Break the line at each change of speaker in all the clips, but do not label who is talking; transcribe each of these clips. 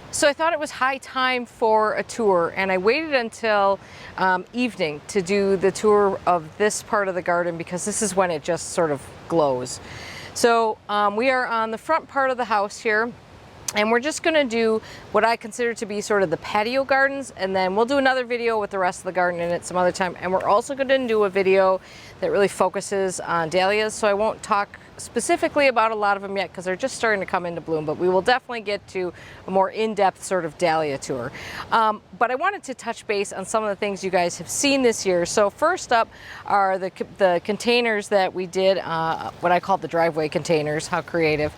So I thought it was high time for a tour, and I waited until evening to do the tour of this part of the garden because this is when it just sort of glows. So we are on the front part of the house here, and we're just gonna do what I consider to be sort of the patio gardens, and then we'll do another video with the rest of the garden in it some other time. And we're also gonna do a video that really focuses on dahlias, so I won't talk specifically about a lot of them yet because they're just starting to come into bloom, but we will definitely get to a more in-depth sort of dahlia tour. But I wanted to touch base on some of the things you guys have seen this year. So first up are the containers that we did, what I call the driveway containers. How creative.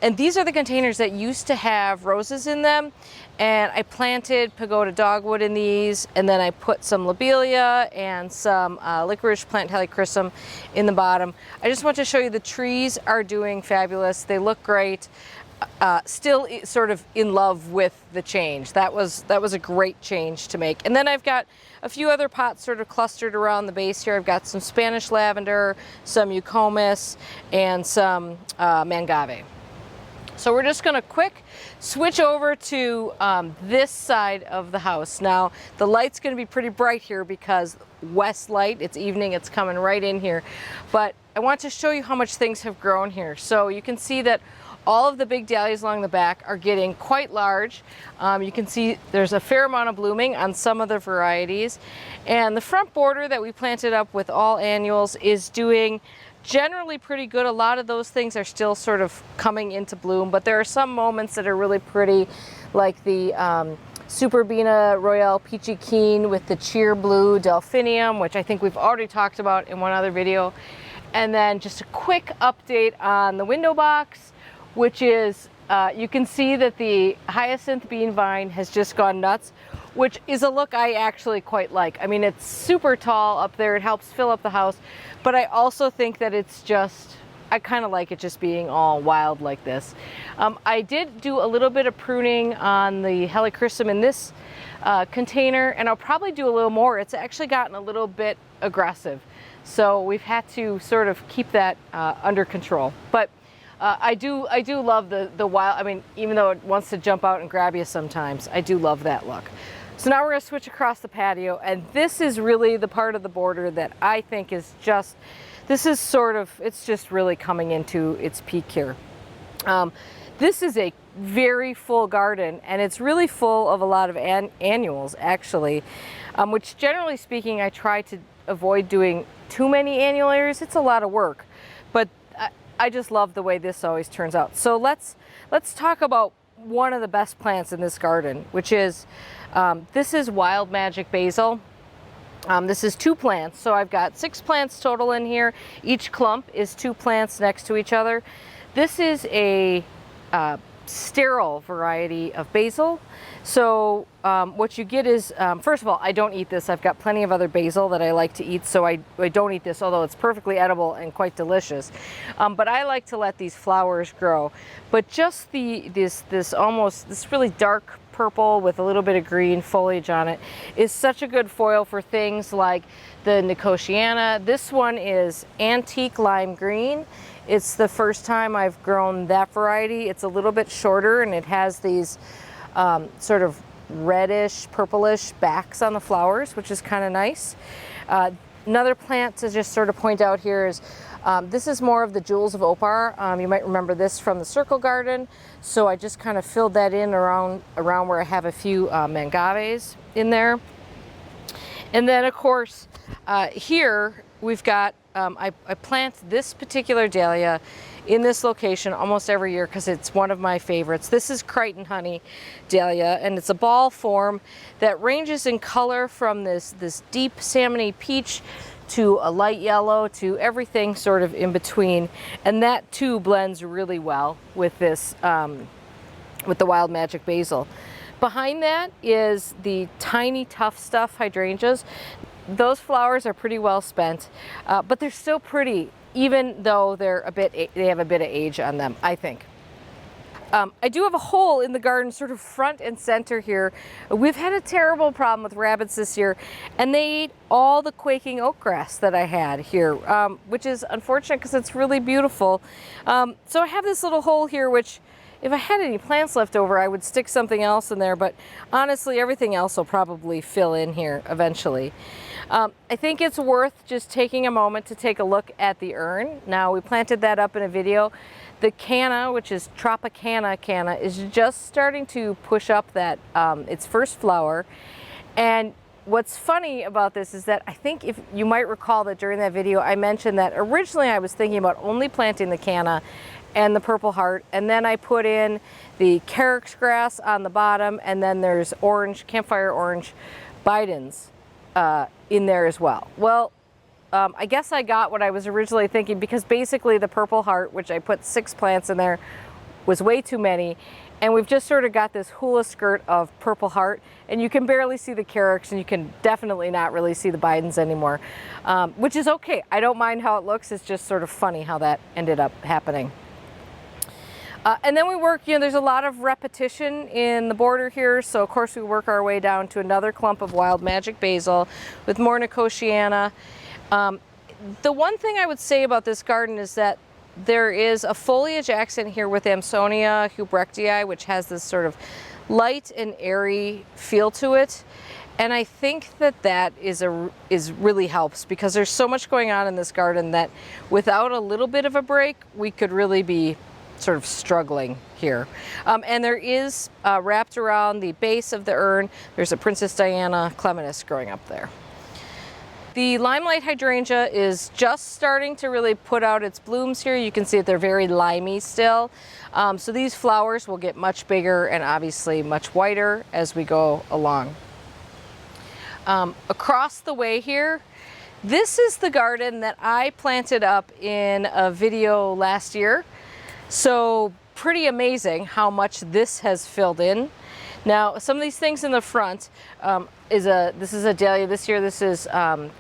And these are the containers that used to have roses in them, and I planted pagoda dogwood in these, and then I put some lobelia and some licorice plant helichrysum in the bottom. I just want to show you the trees are doing fabulous. They look great. Still sort of in love with the change. That was a great change to make. And then I've got a few other pots sort of clustered around the base here. I've got some Spanish lavender, some eucomis, and some mangave. So we're just going to quick switch over to this side of the house. Now the light's going to be pretty bright here because west light, it's evening, it's coming right in here. But I want to show you how much things have grown here. So you can see that all of the big dahlias along the back are getting quite large. You can see there's a fair amount of blooming on some of the varieties. And the front border that we planted up with all annuals is doing generally pretty good. A lot of those things are still sort of coming into bloom, but there are some moments that are really pretty, like the Superbena Royale Peachy Keen with the Cheer Blue Delphinium, which I think we've already talked about in one other video. And then just a quick update on the window box, which is, you can see that the hyacinth bean vine has just gone nuts, which is a look I actually quite like. I mean, it's super tall up there. It helps fill up the house, but I also think that it's just, I kind of like it just being all wild like this. I did do a little bit of pruning on the helichrysum in this container, and I'll probably do a little more. It's actually gotten a little bit aggressive, so we've had to sort of keep that under control. But I do love the wild, I mean, even though it wants to jump out and grab you sometimes, I do love that look. So now we're going to switch across the patio, and this is really the part of the border that I think is just, this is sort of, it's just really coming into its peak here. This is a very full garden, and it's really full of a lot of annuals actually, which generally speaking I try to avoid doing too many annual areas. It's a lot of work, but I just love the way this always turns out. So let's talk about one of the best plants in this garden, which is this is Wild Magic Basil. This is 2 plants, so I've got 6 plants total in here. Each clump is 2 plants next to each other. This is a sterile variety of basil. So what you get is, first of all, I don't eat this. I've got plenty of other basil that I like to eat, so I don't eat this, although it's perfectly edible and quite delicious. But I like to let these flowers grow. But just this really dark purple with a little bit of green foliage on it is such a good foil for things like the Nicotiana. This one is antique lime green. It's the first time I've grown that variety. It's a little bit shorter, and it has these sort of reddish, purplish backs on the flowers, which is kind of nice. Another plant to just sort of point out here is this is more of the Jewels of Opar. You might remember this from the Circle Garden. So I just kind of filled that in around where I have a few mangaves in there. And then of course here we've got, I plant this particular dahlia in this location almost every year because it's one of my favorites. This is Crichton Honey Dahlia, and it's a ball form that ranges in color from this deep salmony peach to a light yellow to everything sort of in between. And that too blends really well with this, with the Wild Magic Basil. Behind that is the tiny Tough Stuff hydrangeas. Those flowers are pretty well spent, but they're still pretty, even though they have a bit of age on them, I think. I do have a hole in the garden sort of front and center here. We've had a terrible problem with rabbits this year, and they ate all the quaking oak grass that I had here, which is unfortunate because it's really beautiful. So I have this little hole here, which if I had any plants left over, I would stick something else in there, but honestly, everything else will probably fill in here eventually. I think it's worth just taking a moment to take a look at the urn. Now, we planted that up in a video. The canna, which is Tropicana Canna, is just starting to push up that its first flower. And what's funny about this is that I think, if you might recall, that during that video I mentioned that originally I was thinking about only planting the canna and the purple heart, and then I put in the carex grass on the bottom, and then there's orange, campfire orange Bidens in there as well. Well, I guess I got what I was originally thinking, because basically the purple heart, which I put 6 plants in there, was way too many. And we've just sort of got this hula skirt of purple heart, and you can barely see the carex, and you can definitely not really see the Bidens anymore, which is okay. I don't mind how it looks. It's just sort of funny how that ended up happening. And then we work, there's a lot of repetition in the border here, so of course we work our way down to another clump of wild magic basil with more Nicotiana. The one thing I would say about this garden is that there is a foliage accent here with Amsonia hubrectii, which has this sort of light and airy feel to it. And I think that is really helps, because there's so much going on in this garden that without a little bit of a break, we could really be sort of struggling here. And there is wrapped around the base of the urn, there's a Princess Diana clematis growing up there. The Limelight Hydrangea is just starting to really put out its blooms here. You can see that they're very limey still. So these flowers will get much bigger and obviously much whiter as we go along. Across the way here, this is the garden that I planted up in a video last year. So pretty amazing how much this has filled in. Now, some of these things in the front, this is a Dahlia this year. This is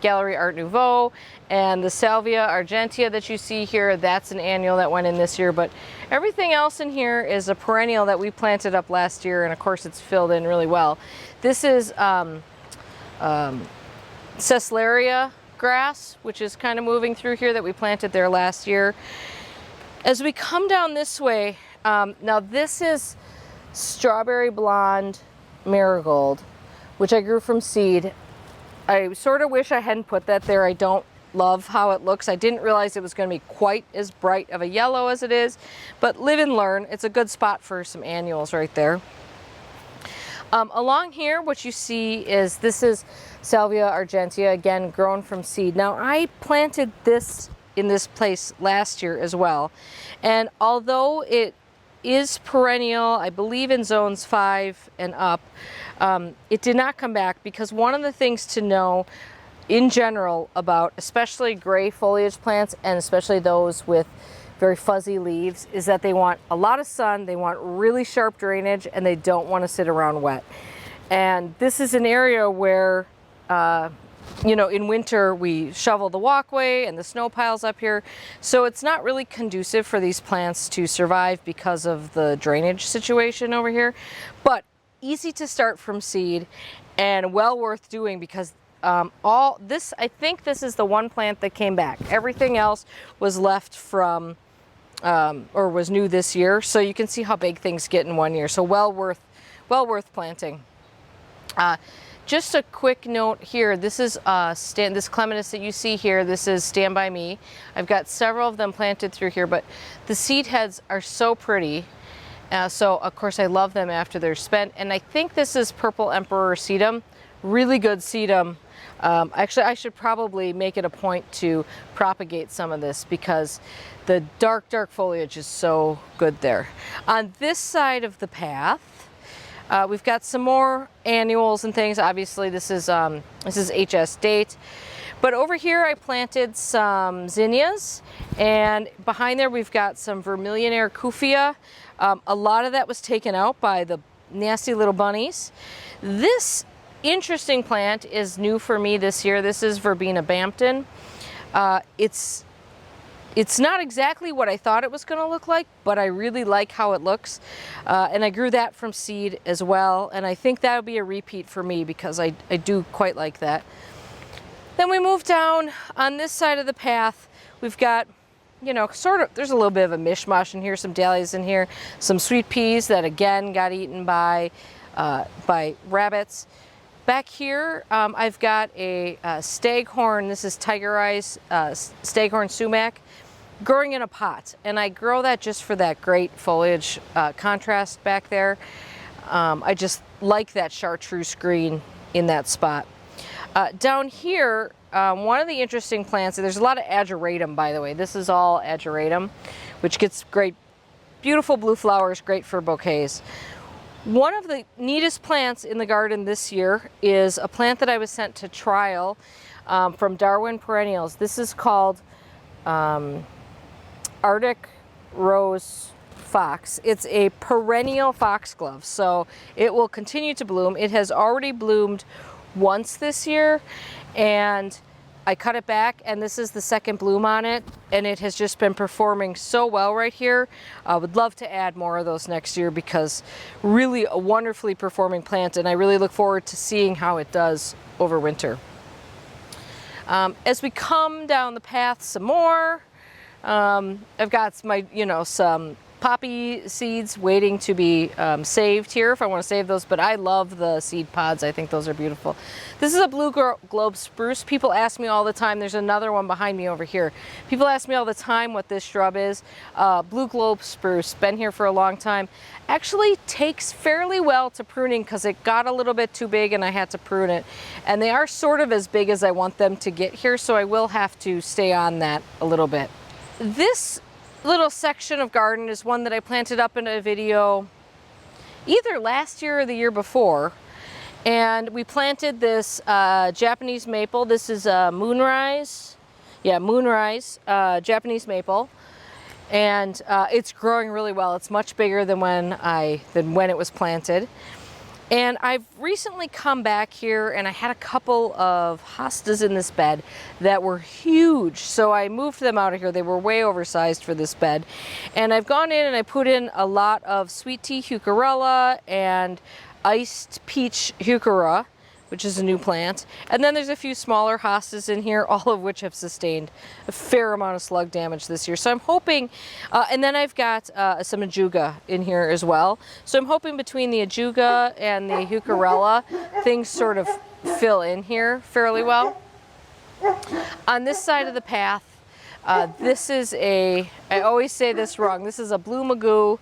Gallery Art Nouveau, and the Salvia Argentia that you see here, that's an annual that went in this year. But everything else in here is a perennial that we planted up last year, and of course it's filled in really well. This is Cecilaria Grass, which is kind of moving through here, that we planted there last year. As we come down this way, now this is Strawberry Blonde Marigold, which I grew from seed. I sort of wish I hadn't put that there. I don't love how it looks. I didn't realize it was going to be quite as bright of a yellow as it is, but live and learn. It's a good spot for some annuals right there. Along here, what you see is this is Salvia Argentia, again grown from seed. Now, I planted this in this place last year as well, and although it is perennial, I believe in zones 5 and up, it did not come back, because one of the things to know in general about especially gray foliage plants, and especially those with very fuzzy leaves, is that they want a lot of sun, they want really sharp drainage, and they don't want to sit around wet. And this is an area where in winter we shovel the walkway and the snow piles up here, so it's not really conducive for these plants to survive because of the drainage situation over here. But easy to start from seed, and well worth doing, because I think this is the one plant that came back. Everything else was left from or was new this year, so you can see how big things get in 1 year. So well worth planting. Just a quick note here, this is this clematis that you see here, this is Stand By Me. I've got several of them planted through here, but the seed heads are so pretty. So of course I love them after they're spent. And I think this is Purple Emperor Sedum, really good sedum. Actually, I should probably make it a point to propagate some of this, because the dark foliage is so good there. On this side of the path, we've got some more annuals and things. Obviously, this is HS date. But over here, I planted some zinnias, and behind there, we've got some Vermillionaire Kufia. A lot of that was taken out by the nasty little bunnies. This interesting plant is new for me this year. This is Verbena Bampton. It's not exactly what I thought it was going to look like, but I really like how it looks. And I grew that from seed as well. And I think that'll be a repeat for me, because I do quite like that. Then we move down on this side of the path. We've got you know, sort of, there's a little bit of a mishmash in here, some dahlias in here, some sweet peas that again got eaten by rabbits. Back here, I've got a staghorn. This is Tiger Eyes staghorn sumac growing in a pot. And I grow that just for that great foliage contrast back there. I just like that chartreuse green in that spot. Down here, one of the interesting plants, there's a lot of ageratum, by the way. This is all ageratum, which gets great, beautiful blue flowers, great for bouquets. One of the neatest plants in the garden this year is a plant that I was sent to trial from Darwin Perennials. This is called Arctic Rose Fox. It's a perennial foxglove, so it will continue to bloom. It has already bloomed once this year, and I cut it back, and this is the second bloom on it, and it has just been performing so well right here. I would love to add more of those next year because really a wonderfully performing plant, and I really look forward to seeing how it does over winter. As we come down the path some more, I've got my, you know, some poppy seeds waiting to be saved here if I want to save those, but I love the seed pods. I think those are beautiful. This is a blue globe spruce. People ask me all the time, there's another one behind me over here. People ask me all the time what this shrub is. Blue globe spruce, been here for a long time. Actually takes fairly well to pruning because it got a little bit too big and I had to prune it. And they are sort of as big as I want them to get here, so I will have to stay on that a little bit. This little section of garden is one that I planted up in a video either last year or the year before, and we planted this Japanese maple. This is a moonrise, Japanese maple, and it's growing really well. It's much bigger than when it was planted. And I've recently come back here and I had a couple of hostas in this bed that were huge. So I moved them out of here. They were way oversized for this bed. And I've gone in and I put in a lot of sweet tea heucherella and iced peach heuchera, which is a new plant. And then there's a few smaller hostas in here, all of which have sustained a fair amount of slug damage this year. So I'm hoping, and then I've got some ajuga in here as well. So I'm hoping between the ajuga and the heucherella, things sort of fill in here fairly well. On this side of the path, this is I always say this wrong, this is a blue magoo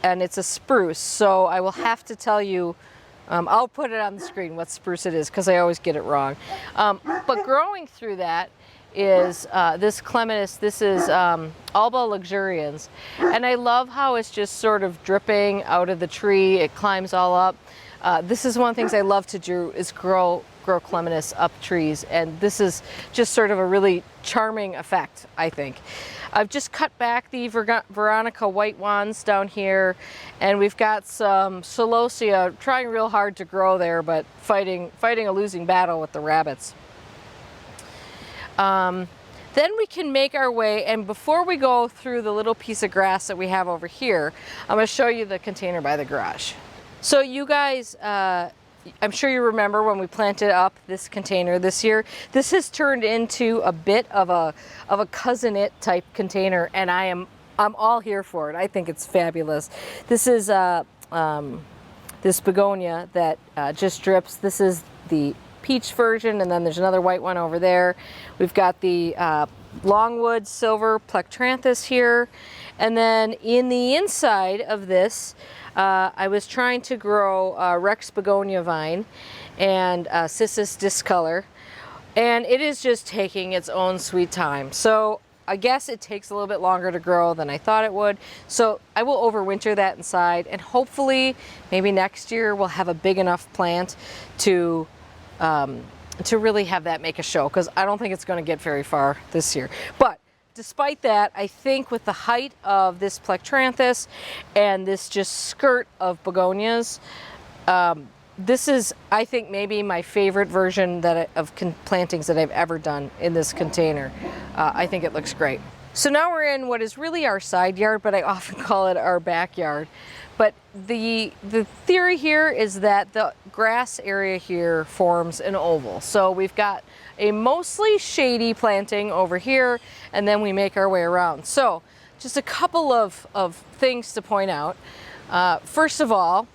and it's a spruce. So I will have to tell you, I'll put it on the screen what spruce it is because I always get it wrong. But growing through that is this clematis. This is Alba luxurians. And I love how it's just sort of dripping out of the tree. It climbs all up. This is one of the things I love to do is grow clematis up trees. And this is just sort of a really charming effect, I think. I've just cut back the Veronica white wands down here, and we've got some celosia trying real hard to grow there, but fighting a losing battle with the rabbits. Then we can make our way, and before we go through the little piece of grass that we have over here, I'm going to show you the container by the garage. So you guys, I'm sure you remember when we planted up this container this year. This has turned into a bit of a cousin-it type container, and I'm all here for it. I think it's fabulous. This is this begonia that just drips. This is the peach version, and then there's another white one over there. We've got the longwood silver plectranthus here, and then in the inside of this, I was trying to grow Rex begonia vine and Cissus discolor, and it is just taking its own sweet time. So I guess it takes a little bit longer to grow than I thought it would. So I will overwinter that inside, and hopefully maybe next year we'll have a big enough plant to really have that make a show, because I don't think it's going to get very far this year. But despite that, I think with the height of this plectranthus and this just skirt of begonias, this is, I think, maybe my favorite version of plantings that I've ever done in this container. I think it looks great. So now we're in what is really our side yard, but I often call it our backyard. But the theory here is that grass area here forms an oval. So we've got a mostly shady planting over here, and then we make our way around. So just a couple of things to point out. First of all,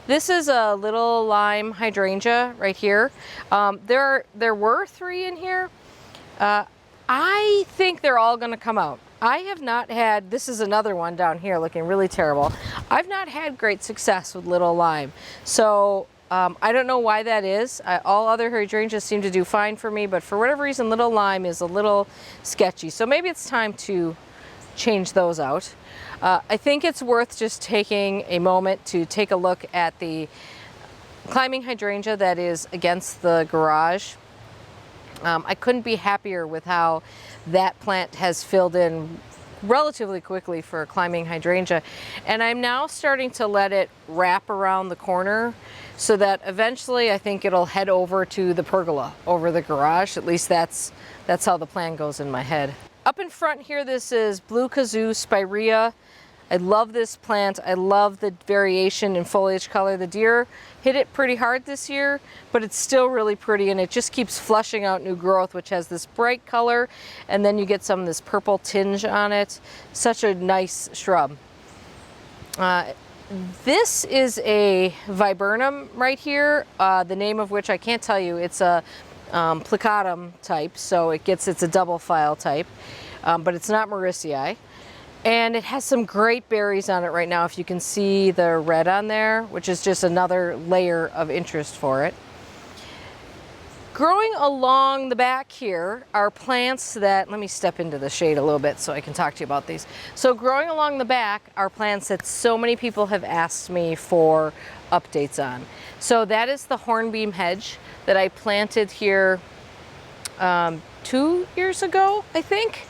this is a little lime hydrangea right here. There were 3 in here. I think they're all gonna come out. I have not had, this is another one down here looking really terrible. I've not had great success with little lime. So I don't know why that is. All other hydrangeas seem to do fine for me, but for whatever reason, little lime is a little sketchy. So maybe it's time to change those out. I think it's worth just taking a moment to take a look at the climbing hydrangea that is against the garage. I couldn't be happier with how that plant has filled in relatively quickly for a climbing hydrangea. And I'm now starting to let it wrap around the corner so that eventually I think it'll head over to the pergola over the garage. At least that's how the plan goes in my head. Up in front here, this is blue Kazoo Spirea. I love this plant. I love the variation in foliage color. The deer hit it pretty hard this year, but it's still really pretty, and it just keeps flushing out new growth, which has this bright color, and then you get some of this purple tinge on it. Such a nice shrub. This is a viburnum right here, the name of which I can't tell you. It's a plicatum type, so it's a double file type, but it's not Mauricii. And it has some great berries on it right now, if you can see the red on there, which is just another layer of interest for it. Growing along the back here are plants that, let me step into the shade a little bit so I can talk to you about these. So growing along the back are plants that so many people have asked me for updates on. So that is the Hornbeam Hedge that I planted here 2 years ago, I think.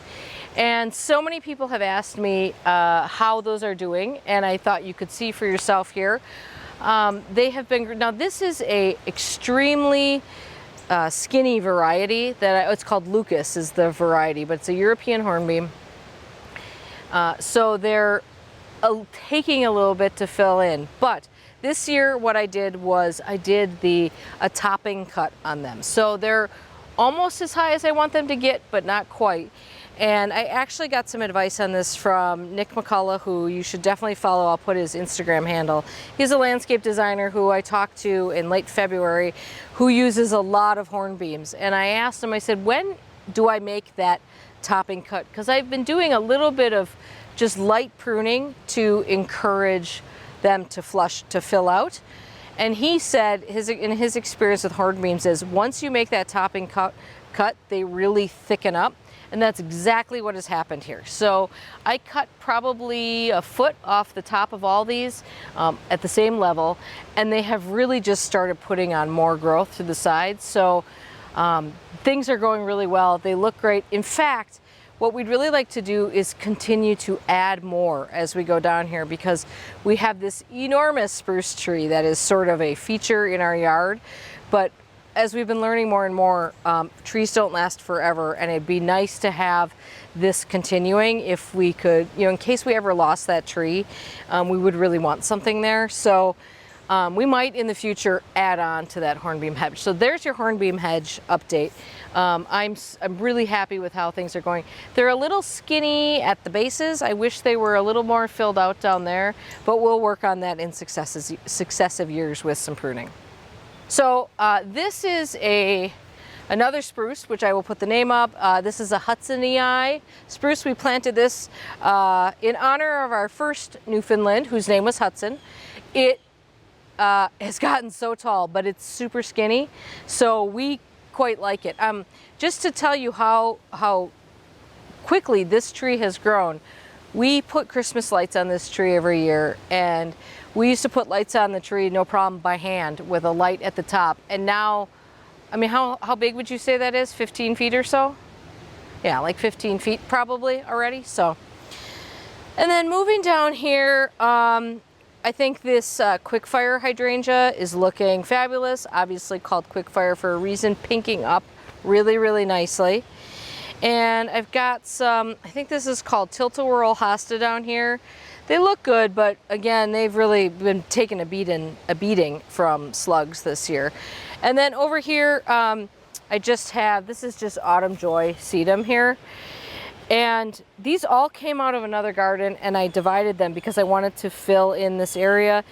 And so many people have asked me how those are doing, and I thought you could see for yourself here. They have been, now this is a extremely skinny variety that it's called Lucas is the variety, but it's a European hornbeam. So they're taking a little bit to fill in. But this year what I did was I did a topping cut on them. So they're almost as high as I want them to get, but not quite. And I actually got some advice on this from Nick McCullough, who you should definitely follow. I'll put his Instagram handle. He's a landscape designer who I talked to in late February, who uses a lot of hornbeams. And I asked him, I said, when do I make that topping cut? Because I've been doing a little bit of just light pruning to encourage them to fill out. And he said, in his experience with hornbeams is once you make that topping cut, they really thicken up. And that's exactly what has happened here. So I cut probably a foot off the top of all these at the same level, and they have really just started putting on more growth to the sides. So things are going really well. They look great. In fact, what we'd really like to do is continue to add more as we go down here, because we have this enormous spruce tree that is sort of a feature in our yard. But as we've been learning more and more, trees don't last forever, and it'd be nice to have this continuing if we could, in case we ever lost that tree, we would really want something there. So we might in the future add on to that hornbeam hedge. So there's your hornbeam hedge update. I'm really happy with how things are going. They're a little skinny at the bases. I wish they were a little more filled out down there, but we'll work on that in successive years with some pruning. So this is another spruce, which I will put the name up. This is a Hudson Eye Spruce. We planted this in honor of our first Newfoundland, whose name was Hudson. It has gotten so tall, but it's super skinny, so we quite like it. Just to tell you how quickly this tree has grown, we put Christmas lights on this tree every year, and we used to put lights on the tree, no problem, by hand with a light at the top. And now, I mean, how big would you say that is? 15 feet or so? Yeah, like 15 feet probably already. So, and then moving down here, I think this Quickfire Hydrangea is looking fabulous. Obviously called Quickfire for a reason, pinking up really, really nicely. And I've got some, I think this is called Tilt-A-Whirl Hosta down here. they look good, but again, they've really been taking a beating from slugs this year. And then over here, I just have, this is just Autumn Joy Sedum here. And these all came out of another garden, and I divided them because I wanted to fill in this area.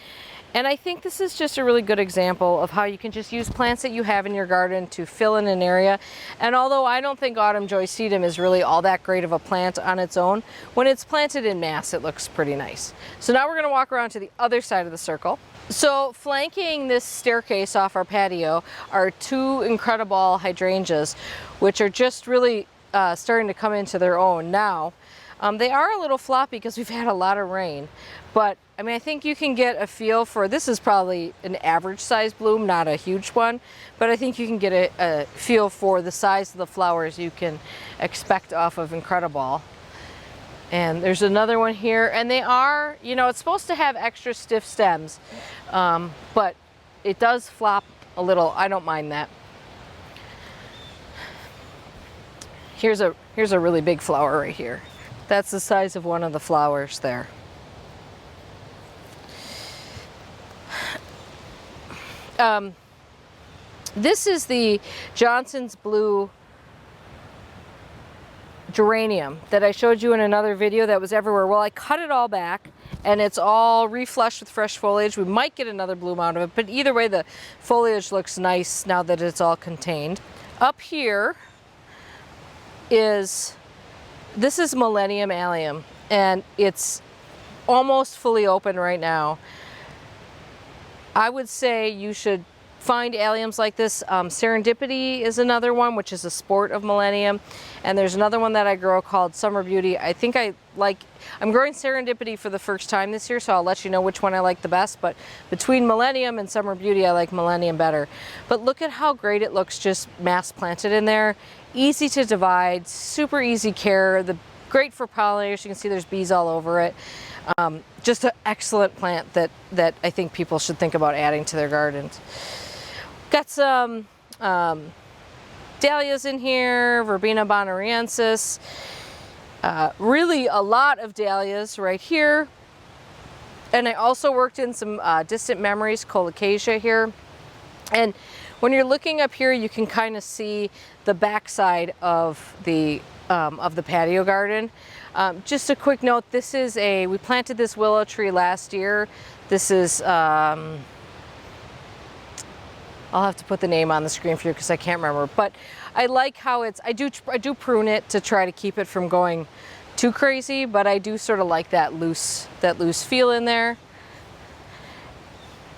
And I think this is just a really good example of how you can just use plants that you have in your garden to fill in an area. And although I don't think Autumn Joy Sedum is really all that great of a plant on its own, when it's planted in mass, it looks pretty nice. So now we're going to walk around to the other side of the circle. So flanking this staircase off our patio are two incredible hydrangeas, which are just really starting to come into their own now. They are a little floppy because we've had a lot of rain, but I mean, I think you can get a feel for, this is probably an average size bloom, not a huge one, but I think you can get a feel for the size of the flowers you can expect off of Incredible. And there's another one here, and they are, you know, it's supposed to have extra stiff stems, but it does flop a little. I don't mind that. Here's a really big flower right here. That's the size of one of the flowers there. This is the Johnson's Blue geranium that I showed you in another video that was everywhere. Well, I cut it all back and it's all reflushed with fresh foliage. We might get another bloom out of it, but either way, the foliage looks nice now that it's all contained. Up here this is Millennium Allium, and it's almost fully open right now. I would say you should find alliums like this. Serendipity is another one, which is a sport of Millennium. And there's another one that I grow called Summer Beauty. I'm growing Serendipity for the first time this year, so I'll let you know which one I like the best. But between Millennium and Summer Beauty, I like Millennium better. But look at how great it looks just mass planted in there. Easy to divide, super easy care. Great for pollinators. You can see there's bees all over it. Just an excellent plant that I think people should think about adding to their gardens. Got some Dahlias in here, Verbena bonariensis. Really a lot of Dahlias right here. And I also worked in some Distant Memories Colocasia here. And when you're looking up here, you can kind of see the backside of the patio garden. Just a quick note, we planted this willow tree last year. This is, I'll have to put the name on the screen for you because I can't remember, but I like how I do prune it to try to keep it from going too crazy, but I do sort of like that loose feel in there.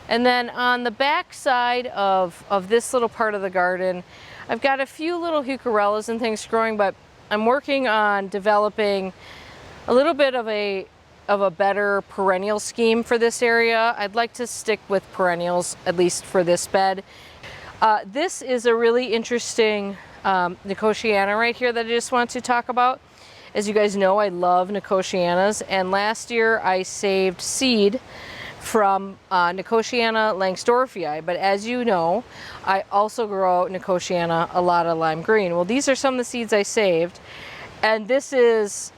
And then on the back side of this little part of the garden, I've got a few little heucherellas and things growing, but I'm working on developing a little bit of a better perennial scheme for this area. I'd like to stick with perennials, at least for this bed. This is a really interesting Nicotiana right here that I just want to talk about. As you guys know, I love Nicotianas, and last year I saved seed from Nicotiana Langsdorffii, but as you know, I also grow Nicotiana Alata Lime Green. Well, these are some of the seeds I saved, and this is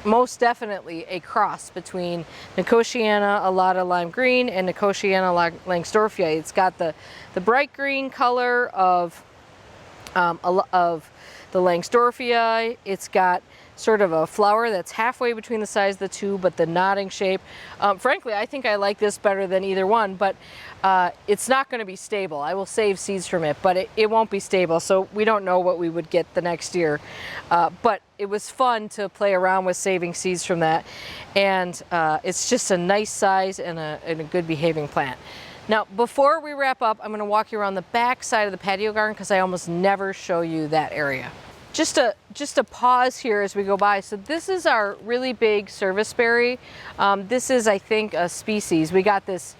most definitely a cross between Nicotiana Alata Lime Green and Nicotiana Langsdorffii. It's got the bright green color of the Langsdorffii. It's got sort of a flower that's halfway between the size of the two, but the nodding shape. Frankly, I think I like this better than either one, but it's not going to be stable. I will save seeds from it, but it won't be stable, so we don't know what we would get the next year. But it was fun to play around with saving seeds from that, and it's just a nice size and a good behaving plant. Now, before we wrap up, I'm going to walk you around the back side of the patio garden because I almost never show you that area. Just a pause here as we go by. So this is our really big serviceberry. This is, I think, a species. We got this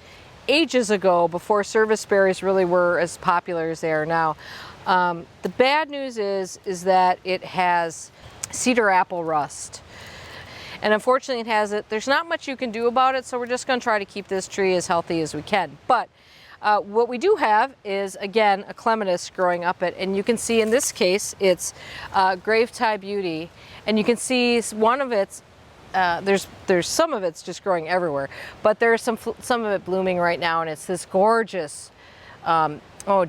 ages ago before serviceberries really were as popular as they are now. The bad news is that it has cedar apple rust. And unfortunately it has it. There's not much you can do about it, so we're just going to try to keep this tree as healthy as we can. But what we do have is, again, a clematis growing up it, and you can see in this case it's Graveti Beauty, and you can see one of its there's some of it's just growing everywhere, but there's some of it blooming right now, and it's this gorgeous,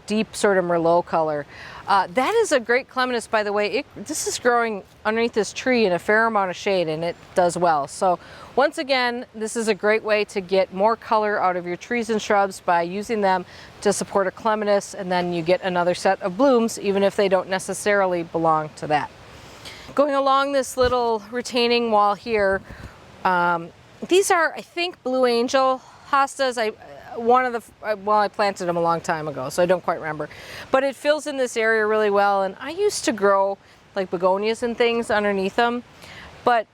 deep sort of Merlot color. That is a great clematis, by the way. This is growing underneath this tree in a fair amount of shade, and it does well. So once again, this is a great way to get more color out of your trees and shrubs by using them to support a clematis, and then you get another set of blooms, even if they don't necessarily belong to that. Going along this little retaining wall here, these are, I think, Blue Angel hostas. I planted them a long time ago, so I don't quite remember. But it fills in this area really well, and I used to grow like begonias and things underneath them, but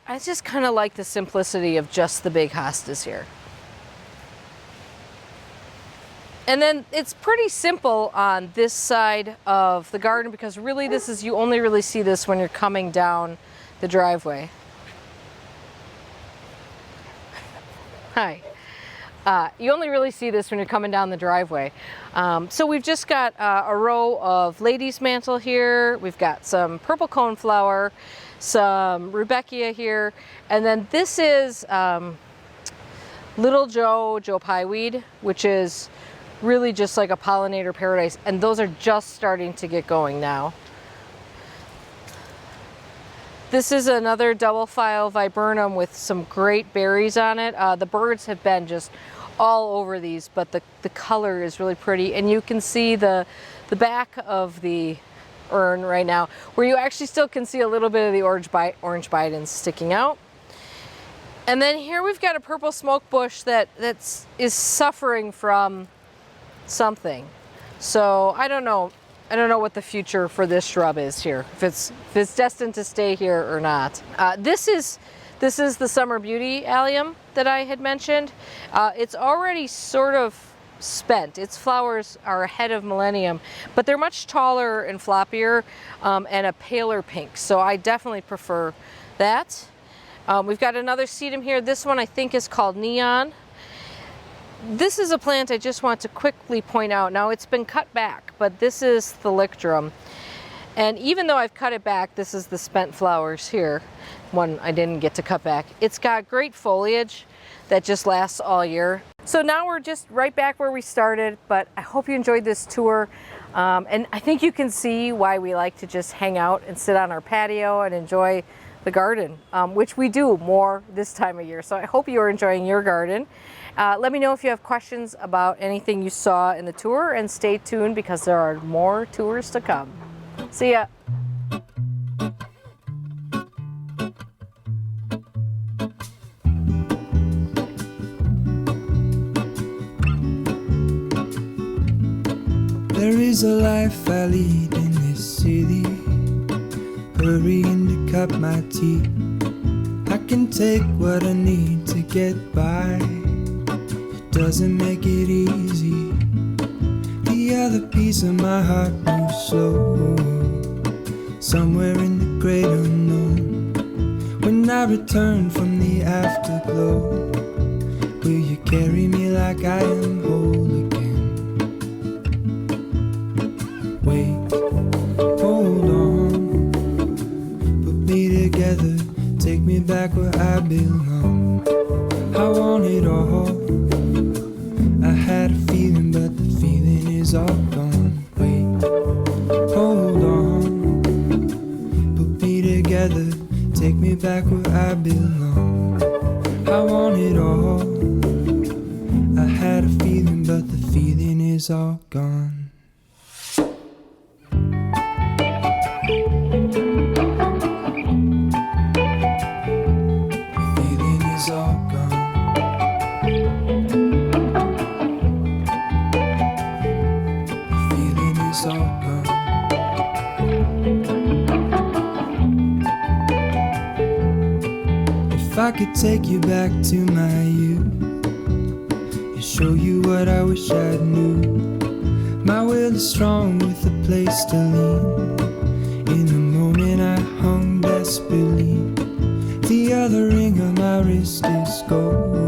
I just kind of like the simplicity of just the big hostas here. And then it's pretty simple on this side of the garden, because really you only really see this when you're coming down the driveway. Hi. You only really see this when you're coming down the driveway. So we've just got a row of lady's mantle here. We've got some purple coneflower, some rudbeckia here, and then this is Little Joe pieweed, which is really just like a pollinator paradise, and those are just starting to get going now. This is another double file viburnum with some great berries on it. The birds have been just all over these, but the color is really pretty, and you can see the back of the urn right now, where you actually still can see a little bit of the orange bidens sticking out. And then here we've got a purple smoke bush that is suffering from something. So I don't know what the future for this shrub is here, if it's destined to stay here or not. This is the Summer Beauty Allium that I had mentioned. It's already sort of spent. Its flowers are ahead of Millennium, but they're much taller and floppier and a paler pink. So I definitely prefer that. We've got another sedum here. This one I think is called Neon. This is a plant I just want to quickly point out. Now it's been cut back, but this is Thalictrum. And even though I've cut it back, this is the spent flowers here. One I didn't get to cut back. It's got great foliage that just lasts all year. So now we're just right back where we started, but I hope you enjoyed this tour. And I think you can see why we like to just hang out and sit on our patio and enjoy the garden, which we do more this time of year. So I hope you are enjoying your garden. Let me know if you have questions about anything you saw in the tour, and stay tuned because there are more tours to come. See ya.
There is a life I lead in this city, hurrying to cut my teeth. I can take what I need to get by. It doesn't make it easy. The other piece of my heart moves slow, somewhere in the great unknown. When I return from the afterglow, will you carry me like I am whole again? Wait, hold on, put me together, take me back where I belong. I want it all. I had a feeling, but the feeling is all gone. Wait, hold on, put me together, take me back where I belong. I want it all. I had a feeling, but the feeling is all gone. If I could take you back to my youth and show you what I wish I knew, my will is strong with a place to lean. In the moment I hung desperately, the other ring on my wrist is gold.